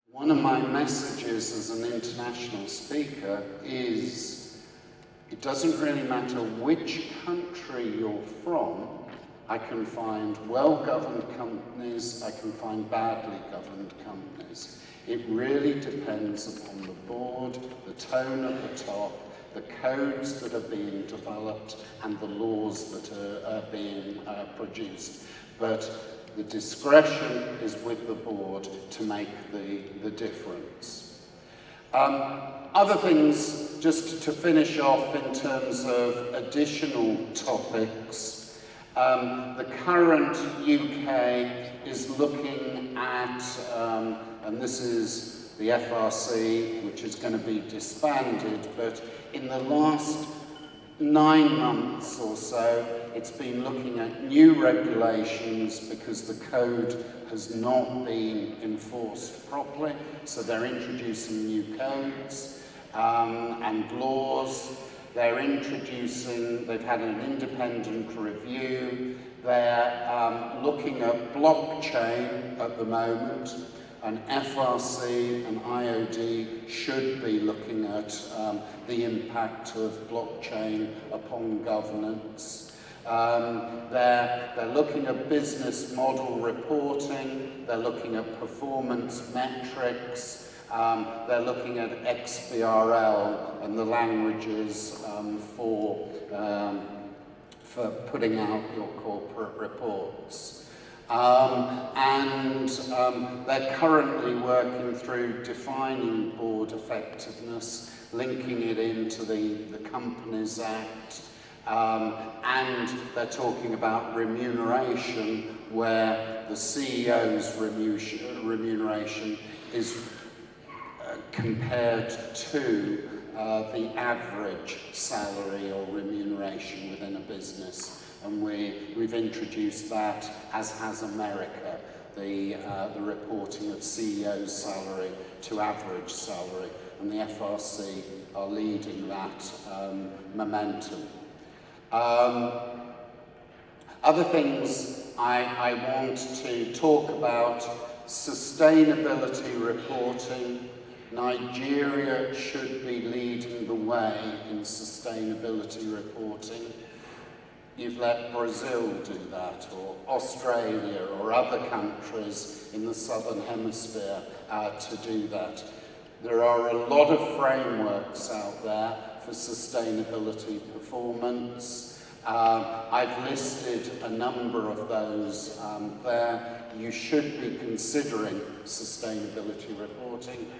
One of my messages as an international speaker is it doesn't really matter which country you're from. I can find well-governed companies, I can find badly governed companies. It really depends upon the board, the tone at the top, the codes that are being developed and the laws that are being produced. But the discretion is with the board to make the difference. Other things, just to finish off in terms of additional topics, the current UK is looking at, and this is the FRC, which is going to be disbanded, but in the last 9 months or so, it's been looking at new regulations because the code has not been enforced properly. So they're introducing new codes and laws. They're introducing, they've had an independent review. They're looking at blockchain at the moment. And FRC and IOD should be looking at the impact of blockchain upon governance. They're looking at business model reporting, they're looking at performance metrics, they're looking at XBRL and the languages for putting out your corporate reports. They're currently working through defining board effectiveness, linking it into the Companies Act, and they're talking about remuneration, where the CEO's remuneration is compared to the average salary or remuneration within a business. And we've introduced that, as has America, the reporting of CEO's salary to average salary, and the FRC are leading that momentum. Other things I want to talk about: sustainability reporting. Nigeria should be leading the way in sustainability reporting. You've let Brazil do that, or Australia, or other countries in the Southern Hemisphere to do that. There are a lot of frameworks out there for sustainability performance. I've listed a number of those there. You should be considering sustainability reporting.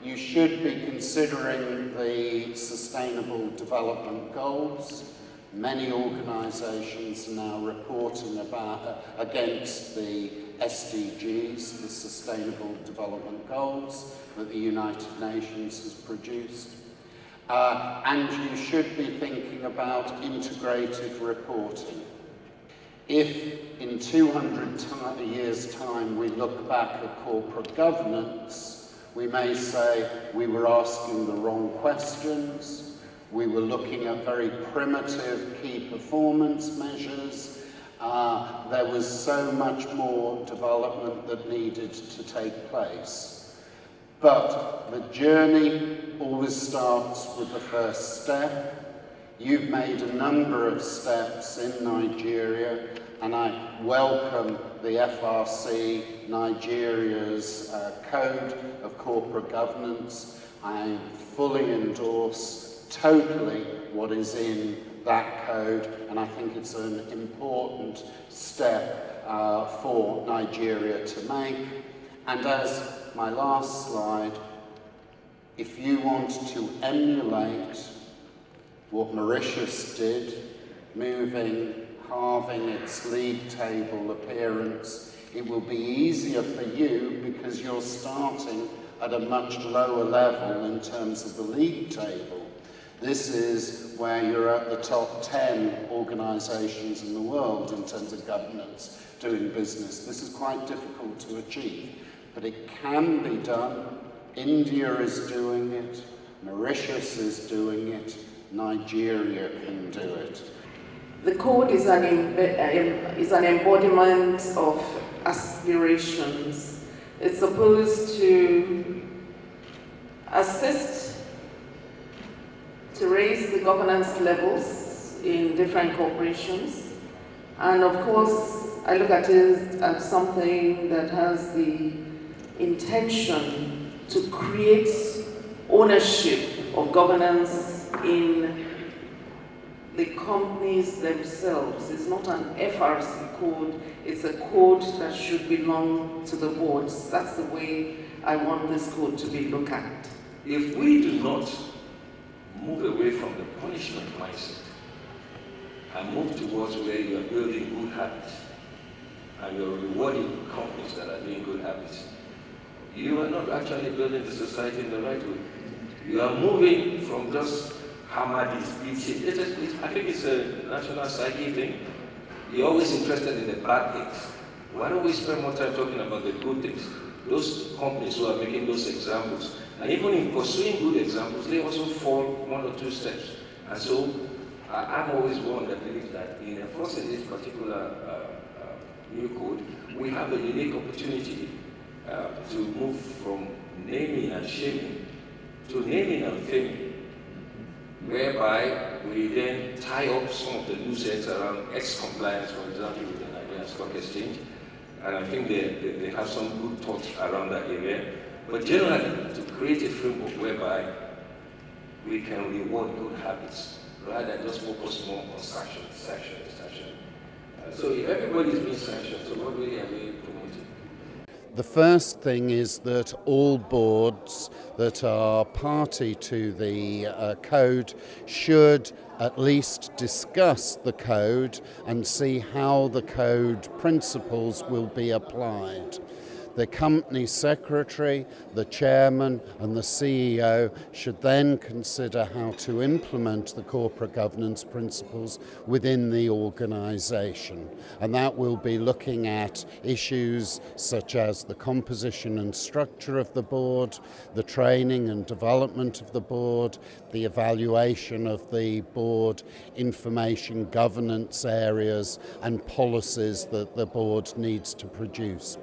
You should be considering the Sustainable Development Goals. Many organisations are now reporting against the SDGs, the Sustainable Development Goals that the United Nations has produced. And you should be thinking about integrated reporting. If in 200 years' time we look back at corporate governance, we may say we were asking the wrong questions, we were looking at very primitive key performance measures, there was so much more development that needed to take place. But the journey always starts with the first step. You've made a number of steps in Nigeria, and I welcome the FRC Nigeria's Code of Corporate Governance. I fully endorse totally what is in that code, and I think it's an important step for Nigeria to make. And as my last slide, if you want to emulate what Mauritius did, halving its league table appearance, it will be easier for you because you're starting at a much lower level in terms of the league table. This is where you're at the top 10 organisations in the world in terms of governance doing business. This is quite difficult to achieve, but it can be done. India is doing it, Mauritius is doing it, Nigeria can do it. The code is an embodiment of aspirations. It's supposed to assist to raise the governance levels in different corporations. And of course, I look at it as something that has the intention to create ownership of governance in the companies themselves. It's not an FRC code, it's a code that should belong to the boards. That's the way I want this code to be looked at. If we do not move away from the punishment mindset and move towards where you are building good habits and you're rewarding companies that are doing good habits, you are not actually building the society in the right way. You are moving from just hammer this, beat it. I think it's a national psyche thing. You're always interested in the bad things. Why don't we spend more time talking about the good things? Those companies who are making those examples, and even in pursuing good examples, they also fall one or two steps. And so I'm always one that believes that in enforcing this particular new code, we have a unique opportunity to move from naming and shaming to naming and faming, whereby we then tie up some of the loose ends around X-compliance, for example, with the Nigerian Stock Exchange. And I think they have some good thoughts around that area. But generally, to create a framework whereby we can reward good habits, rather than just focus more on sanction. So if everybody is being sanctioned, so what way are we promoting? The first thing is that all boards that are party to the code should at least discuss the code and see how the code principles will be applied. The company secretary, the chairman and the CEO should then consider how to implement the corporate governance principles within the organisation. And that will be looking at issues such as the composition and structure of the board, the training and development of the board, the evaluation of the board, information governance areas and policies that the board needs to produce.